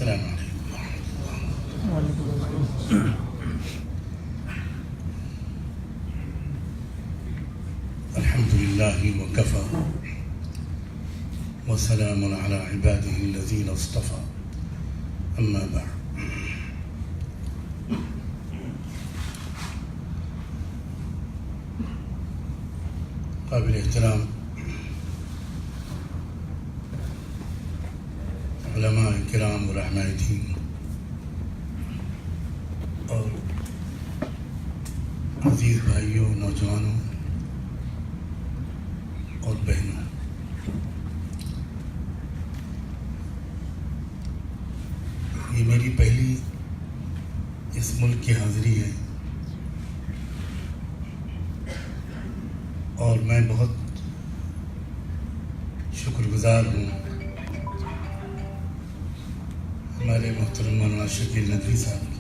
السلام علیکم ورحمۃ اللہ۔ الحمد للہ وکفی وسلام علی عبادہ الذین اصطفی، اما بعد۔ قابل احترام علماء کرام و رحماء دین اور عزیز بھائیوں، نوجوانوں اور بہنوں، یہ میری پہلی اس ملک کی حاضری ہے اور میں بہت شکر گزار ہوں ہمارے محترم مولانا شکیل ندوی صاحب کی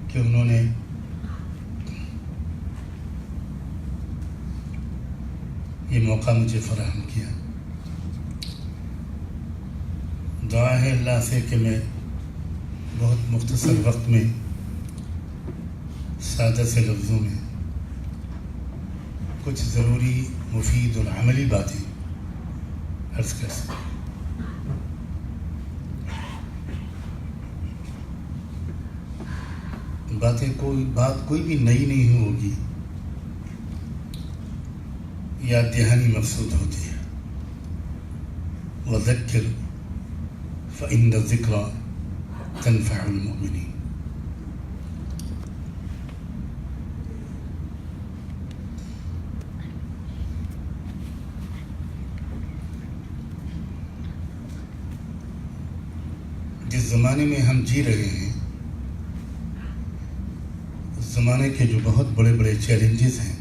کہ انہوں نے یہ موقع مجھے فراہم کیا۔ دعا ہے اللہ سے کہ میں بہت مختصر وقت میں سادہ سے لفظوں میں کچھ ضروری، مفید اور عملی باتیں عرض کر سکوں۔ بات کوئی بھی نئی نہیں ہوگی، یاد دہانی مقصود ہوتی ہے۔ وَذَكِّرْ فَإِنَّ الذِّكْرَى تَنفَعُ الْمُؤْمِنِينَ۔ جس زمانے میں ہم جی رہے ہیں، اس زمانے کے جو بہت بڑے بڑے چیلنجز ہیں،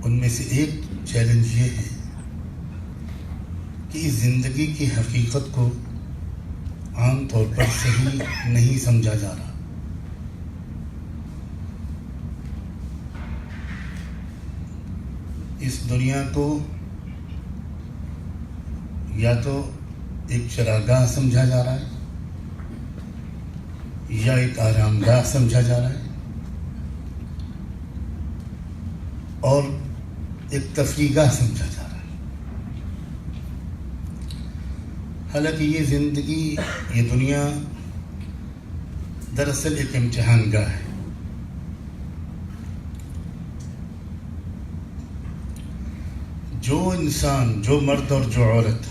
ان میں سے ایک چیلنج یہ ہے کہ اس زندگی کی حقیقت کو عام طور پر صحیح نہیں سمجھا جا رہا۔ اس دنیا کو یا تو ایک چراگاہ سمجھا جا رہا ہے یا ایک آرام گاہ سمجھا جا رہا ہے اور ایک تفریح گاہ سمجھا جا رہا ہے۔ حالانکہ یہ زندگی، یہ دنیا دراصل ایک امتحان گاہ ہے۔ جو انسان، جو مرد اور جو عورت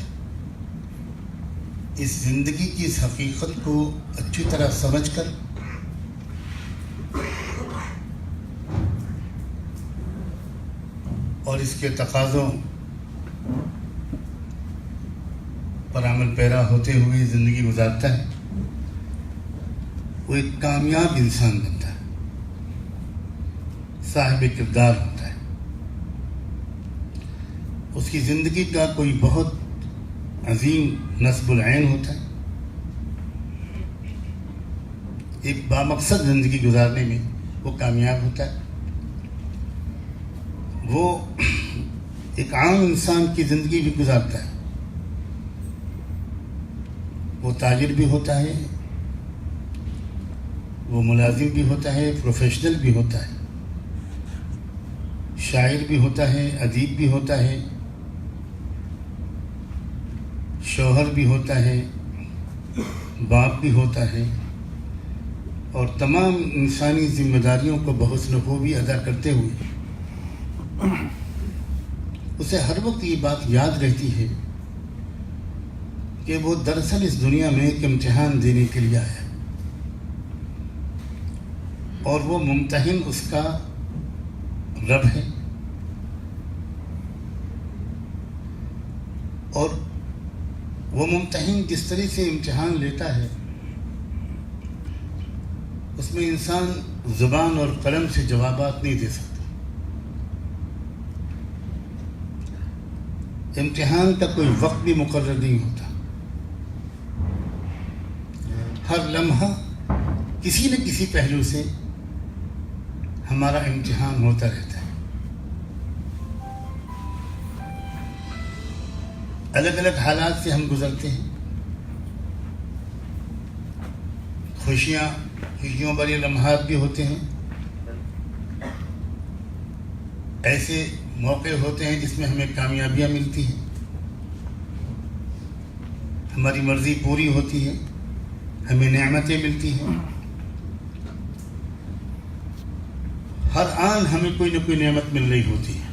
اس زندگی کی اس حقیقت کو اچھی طرح سمجھ کر اور اس کے تقاضوں پر عمل پیرا ہوتے ہوئے زندگی گزارتا ہے، وہ ایک کامیاب انسان بنتا ہے، صاحب کردار ہوتا ہے۔ اس کی زندگی کا کوئی بہت عظیم نصب العین ہوتا ہے، ایک بامقصد زندگی گزارنے میں وہ کامیاب ہوتا ہے۔ وہ ایک عام انسان کی زندگی بھی گزارتا ہے، وہ تاجر بھی ہوتا ہے، وہ ملازم بھی ہوتا ہے، پروفیشنل بھی ہوتا ہے، شاعر بھی ہوتا ہے، ادیب بھی ہوتا ہے، شوہر بھی ہوتا ہے، باپ بھی ہوتا ہے، اور تمام انسانی ذمہ داریوں کو بحسن خوبی ادا کرتے ہوئے اسے ہر وقت یہ بات یاد رہتی ہے کہ وہ دراصل اس دنیا میں ایک امتحان دینے کے لیے آیا ہے، اور وہ ممتحن اس کا رب ہے، اور وہ ممتحن جس طرح سے امتحان لیتا ہے اس میں انسان زبان اور قلم سے جوابات نہیں دے سکتا۔ امتحان کا کوئی وقت بھی مقرر نہیں ہوتا، ہر لمحہ کسی نہ کسی پہلو سے ہمارا امتحان ہوتا رہتا ہے۔ الگ الگ حالات سے ہم گزرتے ہیں. خوشیوں بھرے لمحات بھی ہوتے ہیں، ایسے موقع ہوتے ہیں جس میں ہمیں کامیابیاں ملتی ہیں، ہماری مرضی پوری ہوتی ہے، ہمیں نعمتیں ملتی ہیں. ہر آن ہمیں کوئی نہ کوئی نعمت مل رہی ہوتی ہے،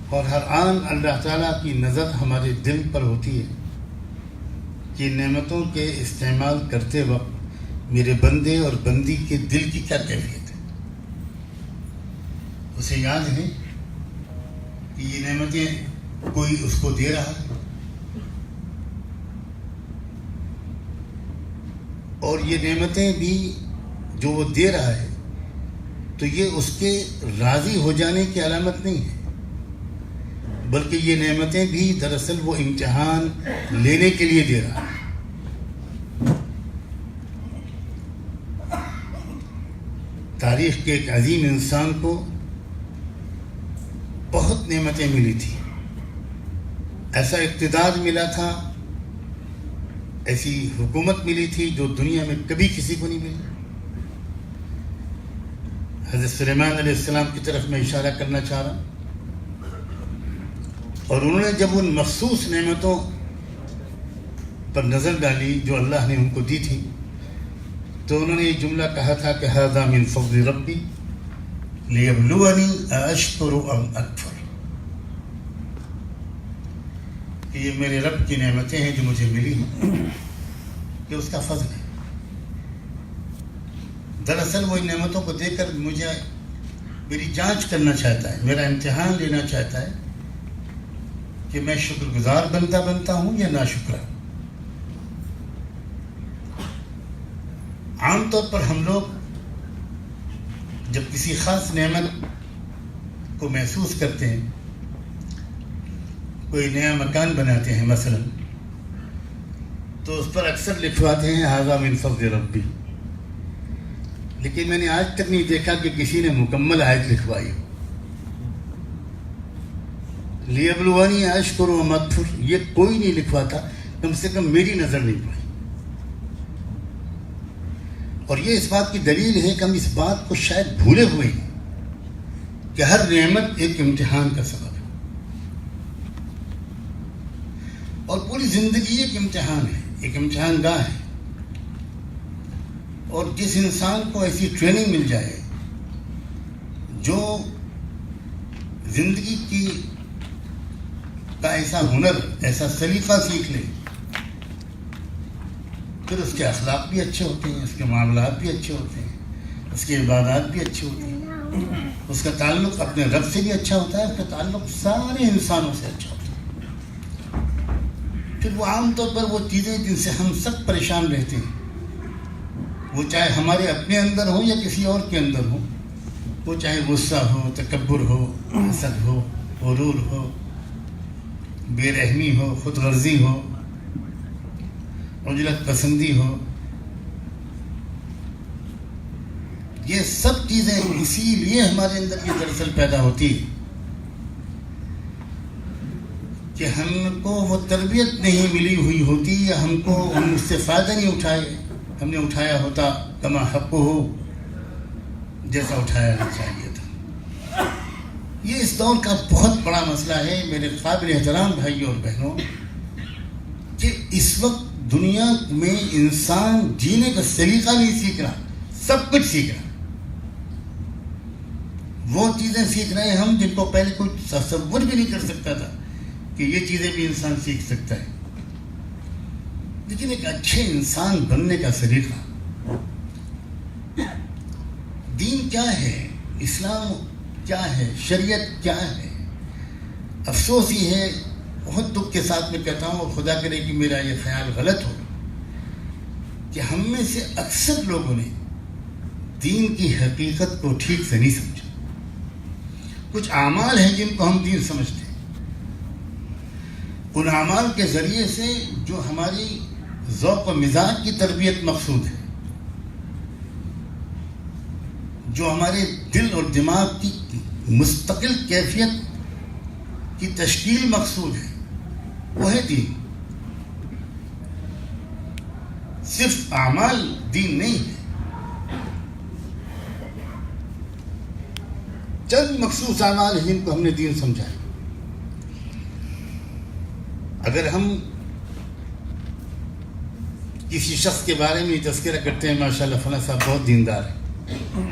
اور ہر آن اللہ تعالیٰ کی نظر ہمارے دل پر ہوتی ہے کہ نعمتوں کے استعمال کرتے وقت میرے بندے اور بندی کے دل کی کیا کیفیت ہے. اسے یاد ہے کہ یہ نعمتیں کوئی اس کو دے رہا ہے، اور یہ نعمتیں بھی جو وہ دے رہا ہے تو یہ اس کے راضی ہو جانے کی علامت نہیں ہے، بلکہ یہ نعمتیں بھی دراصل وہ امتحان لینے کے لیے دے رہا ہے. تاریخ کے ایک عظیم انسان کو بہت نعمتیں ملی تھی، ایسا اقتدار ملا تھا، ایسی حکومت ملی تھی جو دنیا میں کبھی کسی کو نہیں ملی. حضرت سلیمان علیہ السلام کی طرف میں اشارہ کرنا چاہ رہا ہوں. اور انہوں نے جب ان مخصوص نعمتوں پر نظر ڈالی جو اللہ نے ان کو دی تھی، تو انہوں نے یہ جملہ کہا تھا کہ ھذا من فضل ربی لیبلونی ااشکر ام اکفر، کہ یہ میرے رب کی نعمتیں ہیں جو مجھے ملی ہیں، کہ اس کا فضل ہے. دراصل وہ ان نعمتوں کو دے کر مجھے میری جانچ کرنا چاہتا ہے، میرا امتحان لینا چاہتا ہے کہ میں شکر گزار بنتا ہوں یا ناشکرا. عام طور پر ہم لوگ جب کسی خاص نعمت کو محسوس کرتے ہیں، کوئی نیا مکان بناتے ہیں مثلا، تو اس پر اکثر لکھواتے ہیں ھذا من فضل ربی. لیکن میں نے آج تک نہیں دیکھا کہ کسی نے مکمل آیت لکھوائی ہو. لیبلونی اشکر ام اکفر یہ کوئی نہیں لکھواتا، کم سے کم میری نظر نہیں پڑی. اور یہ اس بات کی دلیل ہے کہ ہم اس بات کو شاید بھولے ہوئے ہیں کہ ہر نعمت ایک امتحان کا سبب ہے، اور پوری زندگی ایک امتحان ہے، ایک امتحان گاہ ہے. اور جس انسان کو ایسی ٹریننگ مل جائے جو زندگی کی کا ایسا ہنر، ایسا سلیقہ سیکھ لے، پھر اس کے اخلاق بھی اچھے ہوتے ہیں، اس کے معاملات بھی اچھے ہوتے ہیں، اس کی عبادات بھی اچھی ہوتی ہیں، اس کا تعلق اپنے رب سے بھی اچھا ہوتا ہے، اس کا تعلق سارے انسانوں سے اچھا ہوتا ہے. پھر وہ عام طور پر وہ چیزیں جن سے ہم سب پریشان رہتے ہیں، وہ چاہے ہمارے اپنے اندر ہو یا کسی اور کے اندر ہو، وہ چاہے غصہ ہو، تکبر ہو، حسد ہو، غرور ہو، بے رحمی ہو، خود غرضی ہو، عجلت پسندی ہو، یہ سب چیزیں اسی لیے ہمارے اندر یہ دراصل پیدا ہوتی ہے کہ ہم کو وہ تربیت نہیں ملی ہوئی ہوتی، یا ہم اس سے فائدہ نہیں اٹھائے، ہم نے اٹھایا ہوتا کما حق ہو، جیسا اٹھایا نہیں چاہیے تھا. یہ اس دور کا بہت بڑا مسئلہ ہے میرے قابل احترام بھائیوں اور بہنوں، کہ اس وقت دنیا میں انسان جینے کا سلیقہ نہیں سیکھ رہا، سب کچھ سیکھ رہا. وہ چیزیں سیکھ رہے ہیں ہم جن کو پہلے کوئی تصور بھی نہیں کر سکتا تھا کہ یہ چیزیں بھی انسان سیکھ سکتا ہے. لیکن ایک اچھے انسان بننے کا سلیقہ، دین کیا ہے، اسلام کیا ہے، شریعت کیا ہے. افسوس ہی ہے، بہت دکھ کے ساتھ میں کہتا ہوں، اور خدا کرے کہ میرا یہ خیال غلط ہو، کہ ہم میں سے اکثر لوگوں نے دین کی حقیقت کو ٹھیک سے نہیں سمجھا. کچھ اعمال ہیں جن کو ہم دین سمجھتے ہیں، ان اعمال کے ذریعے سے جو ہماری ذوق و مزاج کی تربیت مقصود ہے، جو ہمارے دل اور دماغ کی مستقل کیفیت کی تشکیل مقصود ہے، وہ ہے دین. صرف اعمال دین نہیں ہے. چند مخصوص اعمال ہیں جن کو ہم نے دین سمجھا ہے. اگر ہم کسی شخص کے بارے میں تذکرہ کرتے ہیں ماشاءاللہ فلاں صاحب بہت دیندار ہے،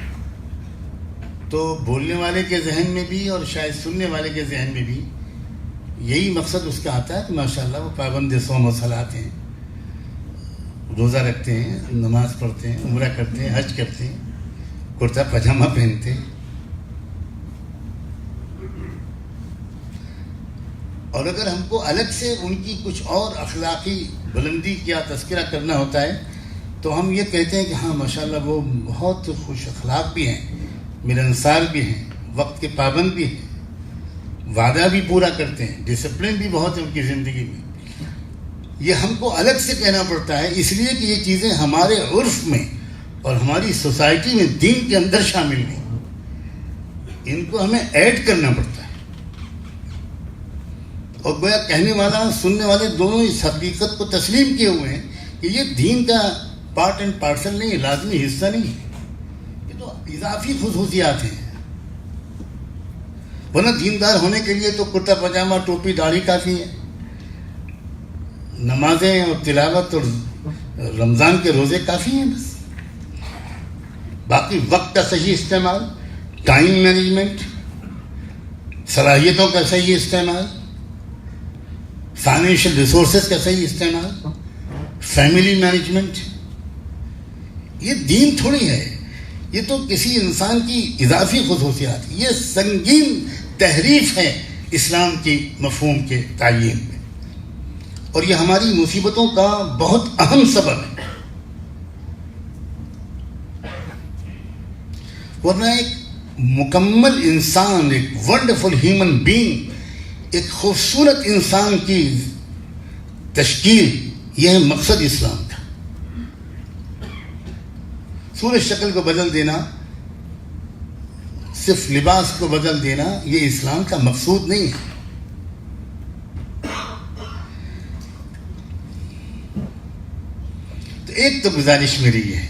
تو بولنے والے کے ذہن میں بھی اور شاید سننے والے کے ذہن میں بھی یہی مقصد اس کا آتا ہے کہ ماشاءاللہ وہ پابند صوم و صلاۃ ہیں، روزہ رکھتے ہیں، نماز پڑھتے ہیں، عمرہ کرتے ہیں، حج کرتے ہیں، کرتا پاجامہ پہنتے ہیں. اور اگر ہم کو الگ سے ان کی کچھ اور اخلاقی بلندی کیا تذکرہ کرنا ہوتا ہے تو ہم یہ کہتے ہیں کہ ہاں ماشاءاللہ وہ بہت خوش اخلاق بھی ہیں، ملنسار بھی ہیں، وقت کے پابند بھی ہیں، وعدہ بھی پورا کرتے ہیں، ڈسپلن بھی بہت ہے ان کی زندگی میں. یہ ہم کو الگ سے کہنا پڑتا ہے اس لیے کہ یہ چیزیں ہمارے عرف میں اور ہماری سوسائٹی میں دین کے اندر شامل نہیں، ان کو ہمیں ایڈ کرنا پڑتا ہے. اور گویا کہنے والا اور سننے والے دونوں اس حقیقت کو تسلیم کیے ہوئے ہیں کہ یہ دین کا پارٹ اینڈ پارسل نہیں ہے، لازمی حصہ نہیں ہے، یہ تو اضافی خصوصیات ہیں. ورنہ دیندار ہونے کے لیے تو کرتا پاجامہ، ٹوپی، داڑھی کافی ہے، نمازیں اور تلاوت اور رمضان کے روزے کافی ہیں بس. باقی وقت کا صحیح استعمال، ٹائم مینجمنٹ، صلاحیتوں کا صحیح استعمال، فائنینشیل ریسورسز کا صحیح استعمال، فیملی مینجمنٹ، یہ دین تھوڑی ہے، یہ تو کسی انسان کی اضافی خصوصیات. یہ سنگین تحریف ہے اسلام کی مفہوم کے تعین میں، اور یہ ہماری مصیبتوں کا بہت اہم سبب ہے. ورنہ ایک مکمل انسان، ایک ونڈرفل ہیومن بینگ، ایک خوبصورت انسان کی تشکیل، یہ ہے مقصد اسلام کا. صورت شکل کو بدل دینا، صرف لباس کو بدل دینا، یہ اسلام کا مقصود نہیں ہے. تو ایک تو گزارش میری یہ ہے،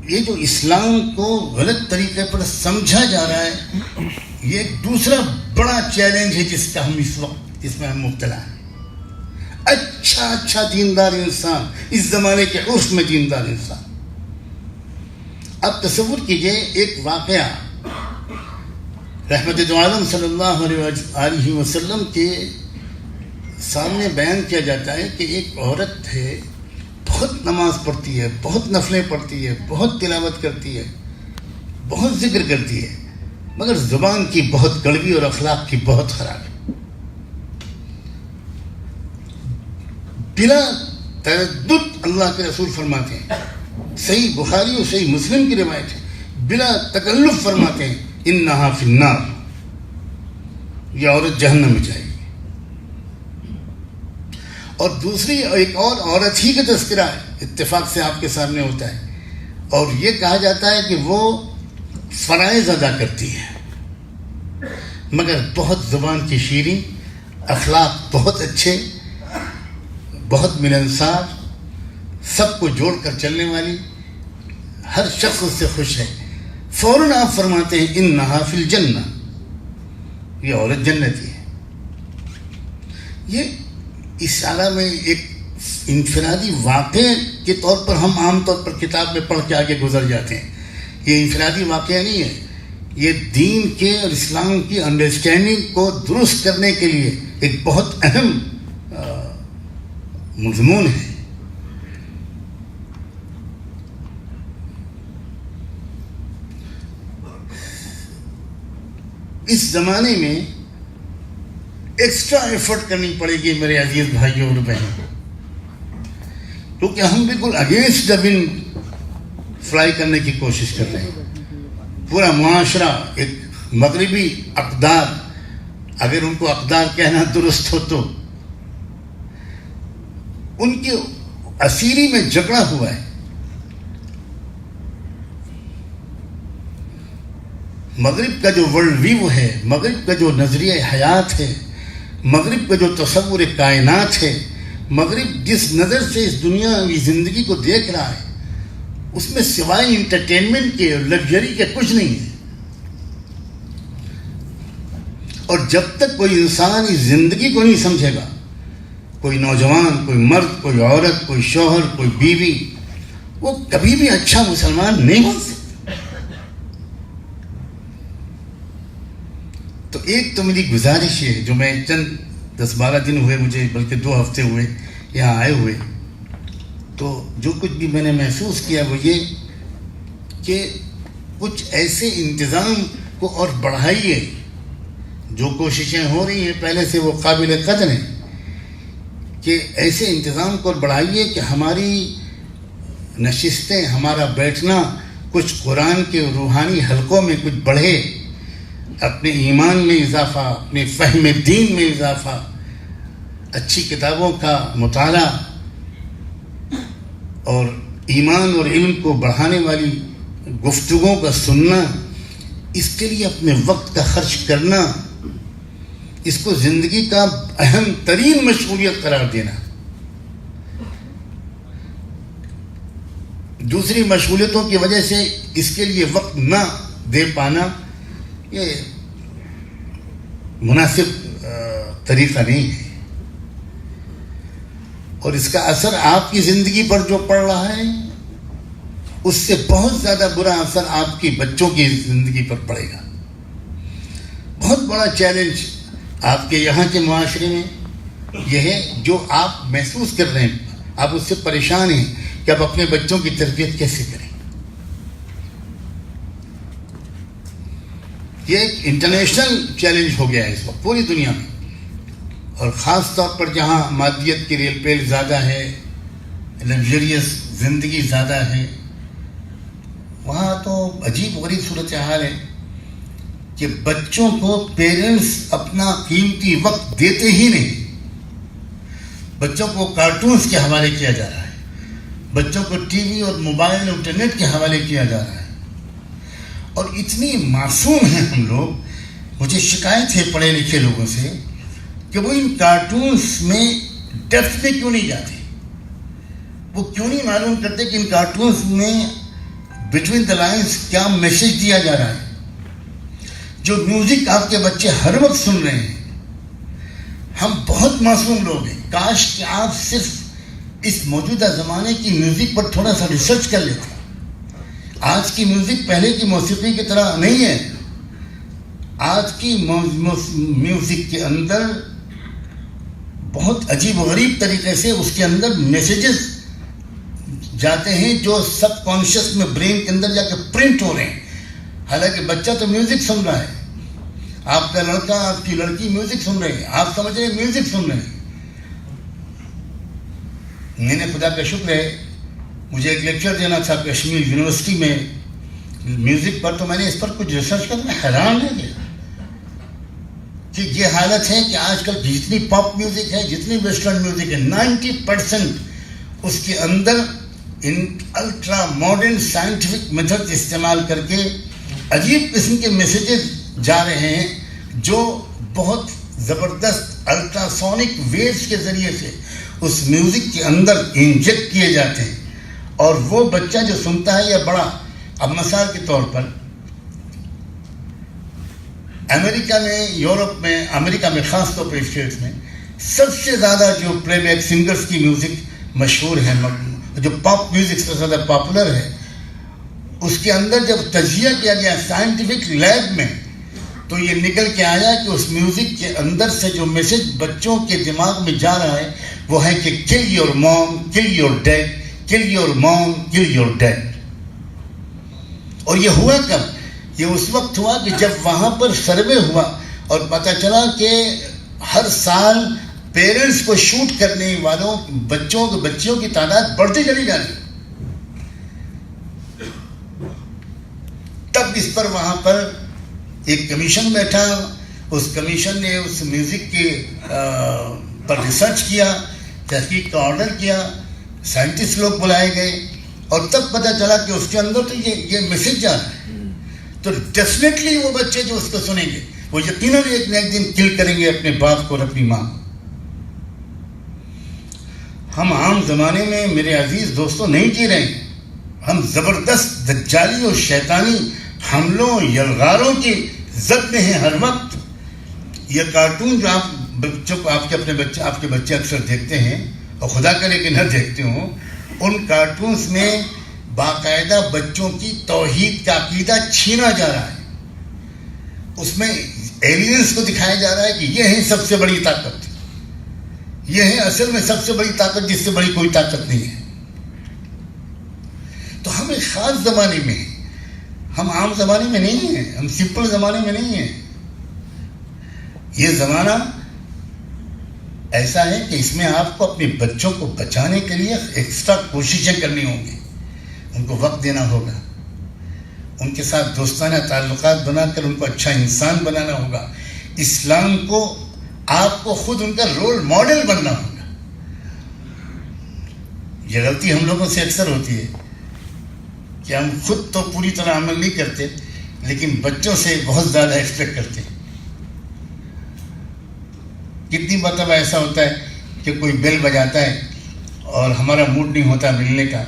یہ جو اسلام کو غلط طریقے پر سمجھا جا رہا ہے، یہ ایک دوسرا بڑا چیلنج ہے جس کا ہم اس وقت اس میں ہم مبتلا ہیں. اچھا دیندار انسان، اس زمانے کے عرف میں دیندار انسان. اب تصور کیجئے ایک واقعہ رحمت دو عالم صلی اللہ علیہ وسلم کے سامنے بیان کیا جاتا ہے کہ ایک عورت ہے، بہت نماز پڑھتی ہے، بہت نفلیں پڑھتی ہے، بہت تلاوت کرتی ہے، بہت ذکر کرتی ہے، مگر زبان کی بہت کڑوی اور اخلاق کی بہت خراب ہے. بلا تردد اللہ کے رسول فرماتے ہیں، صحیح بخاری اور صحیح مسلم کی روایت ہے، بلا تکلف فرماتے ہیں انہا فی النار، یہ عورت جہنم میں جائے گی. اور دوسری ایک اور عورت ہی کا تذکرہ ہے، اتفاق سے آپ کے سامنے ہوتا ہے، اور یہ کہا جاتا ہے کہ وہ فرائض ادا کرتی ہے مگر بہت زبان کی شیریں، اخلاق بہت اچھے، بہت ملنسار، سب کو جوڑ کر چلنے والی، ہر شخص اس سے خوش ہے. فوراً آپ فرماتے ہیں انہا فی الجنہ، یہ عورت جنتی ہے. یہ اس عالم میں ایک انفرادی واقعے کے طور پر ہم عام طور پر کتاب میں پڑھ کے آگے گزر جاتے ہیں. یہ انفرادی واقعہ نہیں ہے، یہ دین کے اور اسلام کی انڈرسٹینڈنگ کو درست کرنے کے لیے ایک بہت اہم مضمون ہے. اس زمانے میں ایکسٹرا ایفرٹ کرنی پڑے گی میرے عزیز بھائیوں اور بہنوں، کیونکہ ہم بالکل اگینسٹ دا ونڈ فلائی کرنے کی کوشش کر رہے ہیں. پورا معاشرہ، ایک مغربی اقدار، اگر ان کو اقدار کہنا درست ہو تو ان کی اسیری میں جکڑا ہوا ہے. مغرب کا جو ورلڈ ویو ہے، مغرب کا جو نظریہ حیات ہے، مغرب کا جو تصور کائنات ہے، مغرب جس نظر سے اس دنیاوی زندگی کو دیکھ رہا ہے، اس میں سوائے انٹرٹینمنٹ کے اور لگژری کے کچھ نہیں ہے. اور جب تک کوئی انسان اس زندگی کو نہیں سمجھے گا، کوئی نوجوان، کوئی مرد، کوئی عورت، کوئی شوہر، کوئی بیوی، وہ کبھی بھی اچھا مسلمان نہیں بن سکتا. تو ایک تو میری گزارش ہے، جو میں چند 10-12 دن ہوئے مجھے، بلکہ 2 ہفتے ہوئے یہاں آئے ہوئے، تو جو کچھ بھی میں نے محسوس کیا وہ یہ کہ کچھ ایسے انتظام کو اور بڑھائیے. جو کوششیں ہو رہی ہیں پہلے سے وہ قابل قدر ہیں، کہ ایسے انتظام کو بڑھائیے کہ ہماری نشستیں، ہمارا بیٹھنا کچھ قرآن کے روحانی حلقوں میں کچھ بڑھے، اپنے ایمان میں اضافہ، اپنے فہم دین میں اضافہ، اچھی کتابوں کا مطالعہ اور ایمان اور علم کو بڑھانے والی گفتگوں کا سننا، اس کے لیے اپنے وقت کا خرچ کرنا، اس کو زندگی کا اہم ترین مشغولیت قرار دینا. دوسری مشغولیتوں کی وجہ سے اس کے لیے وقت نہ دے پانا یہ مناسب طریقہ نہیں ہے. اور اس کا اثر آپ کی زندگی پر جو پڑ رہا ہے، اس سے بہت زیادہ برا اثر آپ کی بچوں کی زندگی پر پڑے گا. بہت بڑا چیلنج آپ کے یہاں کے معاشرے میں یہ ہے، جو آپ محسوس کر رہے ہیں، آپ اس سے پریشان ہیں کہ آپ اپنے بچوں کی تربیت کیسے کریں. یہ ایک انٹرنیشنل چیلنج ہو گیا ہے اس وقت پوری دنیا میں، اور خاص طور پر جہاں مادیت کی ریل پیل زیادہ ہے، لگژریس زندگی زیادہ ہے، وہاں تو عجیب غریب صورتحال ہے کہ بچوں کو پیرنٹس اپنا قیمتی وقت دیتے ہی نہیں. بچوں کو کارٹونز کے حوالے کیا جا رہا ہے، بچوں کو ٹی وی اور موبائل اور انٹرنیٹ کے حوالے کیا جا رہا ہے. اور اتنی معصوم ہیں ہم لوگ. مجھے شکایت ہے پڑھے لکھے لوگوں سے کہ وہ ان کارٹونز میں ڈیپتھ میں کیوں نہیں جاتے، وہ کیوں نہیں معلوم کرتے کہ ان کارٹونز میں بٹوین دا لائنز کیا میسج دیا جا رہا ہے. جو میوزک آپ کے بچے ہر وقت سن رہے ہیں، ہم بہت معصوم لوگ ہیں. کاش کہ آپ صرف اس موجودہ زمانے کی میوزک پر تھوڑا سا ریسرچ کر لیتے. آج کی میوزک پہلے کی موسیقی کی طرح نہیں ہے. آج کی میوزک کے اندر بہت عجیب و غریب طریقے سے اس کے اندر میسیجز جاتے ہیں جو سب کانشیس میں برین کے اندر جا کے پرنٹ ہو رہے ہیں. حالانکہ بچہ تو میوزک سن رہا ہے، آپ کا لڑکا، آپ کی لڑکی میوزک سن رہے ہیں، آپ سمجھ رہے ہیں میوزک سن رہے ہیں. میں نے خدا کا شکر ہے، مجھے ایک لیکچر دینا تھا کشمیر یونیورسٹی میں میوزک پر، تو میں نے اس پر کچھ ریسرچ کر میں حیران رہ گیا کہ یہ حالت ہے کہ آج کل جتنی پاپ میوزک ہے، جتنی ویسٹرن میوزک ہے، 90% اس کے اندر ان الٹرا ماڈرن سائنٹیفک میتھڈ استعمال کر کے عجیب قسم کے میسیجز جا رہے ہیں جو بہت زبردست الٹرا سونک ویوز کے ذریعے سے اس میوزک کے اندر انجیکٹ کیے جاتے ہیں. اور وہ بچہ جو سنتا ہے یا بڑا، اب مثال کے طور پر امریکہ میں، یورپ میں، امریکہ میں خاص طور پر اسٹیٹس میں سب سے زیادہ جو پلے بیک سنگرز کی میوزک مشہور ہے، جو پاپ میوزک سے زیادہ پاپولر ہے، اس کے اندر جب تجزیہ کیا گیا سائنٹیفک لیب میں، تو یہ نکل کے آیا کہ اس میوزک کے اندر سے جو میسج بچوں کے دماغ میں جا رہا ہے وہ ہے کہ کل your mom, call your dad, call your mom, call your dead. اور یہ ہوا کب؟ یہ اس وقت ہوا کہ جب وہاں پر سروے ہوا اور پتہ چلا کہ ہر سال پیرنٹس کو شوٹ کرنے والوں بچیوں کی تعداد بڑھتی چلی جا رہی. تب اس پر وہاں پر ایک کمیشن بیٹھا، اس کمیشن نے اس میوزک کے پر ریسرچ کیا، تحقیق کا آرڈر کیا، سائنٹسٹ لوگ بلائے گئے، اور تب پتہ چلا کہ اس کے اندر تو یہ میسج جا رہا ہے. تو ڈیفینیٹلی وہ بچے جو اس کو سنیں گے وہ یقیناً ایک نہ ایک دن کل کریں گے اپنے باپ کو اور اپنی ماں کو. ہم عام زمانے میں میرے عزیز دوستوں نہیں جی رہے ہیں. ہم زبردست دجالی اور شیطانی حملوں یلغاروں کی زد میں ہیں ہر وقت. یہ کارٹون جو آپ بچوں کو آپ کے بچے اکثر دیکھتے ہیں اور خدا کرے کہ نہ دیکھتے ہوں, ان کارٹونز میں باقاعدہ بچوں کی توحید کا عقیدہ چھینا جا رہا ہے. اس میں ایلینز کو دکھایا جا رہا ہے کہ یہ ہے سب سے بڑی طاقت, یہ ہے اصل میں سب سے بڑی طاقت جس سے بڑی کوئی طاقت نہیں ہے. تو ہم ایک خاص زمانے میں ہیں, ہم عام زمانے میں نہیں ہیں, ہم سمپل زمانے میں نہیں ہیں. یہ زمانہ ایسا ہے کہ اس میں آپ کو اپنے بچوں کو بچانے کے لیے ایکسٹرا کوششیں کرنی ہوں گی. ان کو وقت دینا ہوگا, ان کے ساتھ دوستانہ تعلقات بنا کر ان کو اچھا انسان بنانا ہوگا. اسلام کو آپ کو خود ان کا رول ماڈل بننا ہوگا. یہ غلطی ہم لوگوں سے اکثر ہوتی ہے کہ ہم خود تو پوری طرح عمل نہیں کرتے لیکن بچوں سے بہت زیادہ ایکسپیکٹ کرتے ہیں. کتنی مرتبہ ایسا ہوتا ہے کہ کوئی بیل بجاتا ہے اور ہمارا موڈ نہیں ہوتا ملنے کا,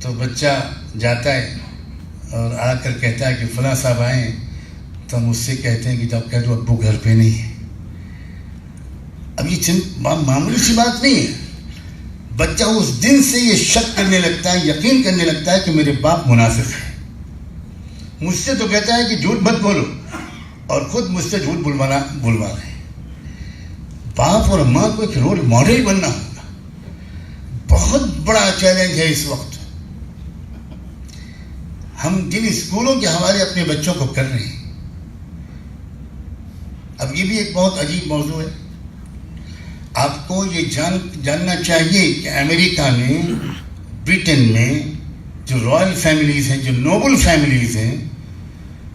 تو بچہ جاتا ہے اور آ کر کہتا ہے کہ فلاں صاحب آئے ہیں, تو ہم اس سے کہتے ہیں کہ جب کہہ دو ابو گھر پہ نہیں ہے. اب یہ معمولی سی بات نہیں ہے. بچہ اس دن سے یہ شک کرنے لگتا ہے, یقین کرنے لگتا ہے کہ میرے باپ منافق ہے. مجھ سے تو کہتا ہے کہ جھوٹ مت بولو اور خود مجھ سے جھوٹ بلوا رہے ہیں. باپ اور ماں کو ایک رول ماڈل بننا ہوگا. بہت بڑا چیلنج ہے اس وقت. ہم جن اسکولوں کے حوالے اپنے بچوں کو کر رہے ہیں, اب یہ بھی ایک بہت عجیب موضوع ہے. آپ کو یہ جاننا چاہیے کہ امریکہ میں, برٹن میں جو رائل فیملیز ہیں, جو نوبل فیملیز ہیں,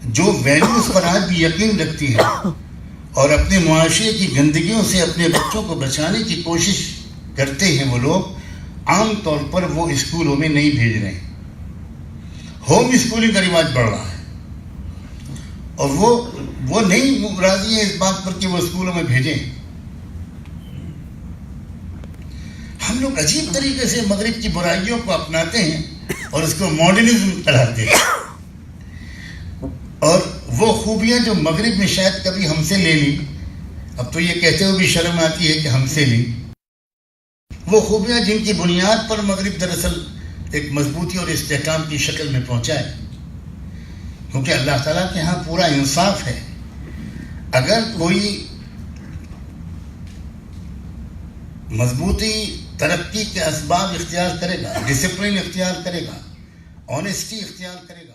جو ویلیوز پر آج بھی یقین رکھتی ہیں اور اپنے معاشرے کی گندگیوں سے اپنے بچوں کو بچانے کی کوشش کرتے ہیں, وہ لوگ عام طور پر وہ اسکولوں میں نہیں بھیج رہے ہیں. ہوم اسکولنگ کا رواج بڑھ رہا ہے اور وہ نہیں راضی ہیں اس بات پر کہ وہ اسکولوں میں بھیجیں. ہم لوگ عجیب طریقے سے مغرب کی برائیوں کو اپناتے ہیں اور اس کو ماڈرنزم کہلاتے ہیں. اور وہ خوبیاں جو مغرب میں شاید کبھی ہم سے لے لی, اب تو یہ کہتے ہوئے بھی شرم آتی ہے کہ ہم سے لی, وہ خوبیاں جن کی بنیاد پر مغرب دراصل ایک مضبوطی اور استحکام کی شکل میں پہنچا ہے. کیونکہ اللہ تعالیٰ کے ہاں پورا انصاف ہے. اگر کوئی مضبوطی ترقی کے اسباب اختیار کرے گا, ڈسپلن اختیار کرے گا, آنیسٹی اختیار کرے گا,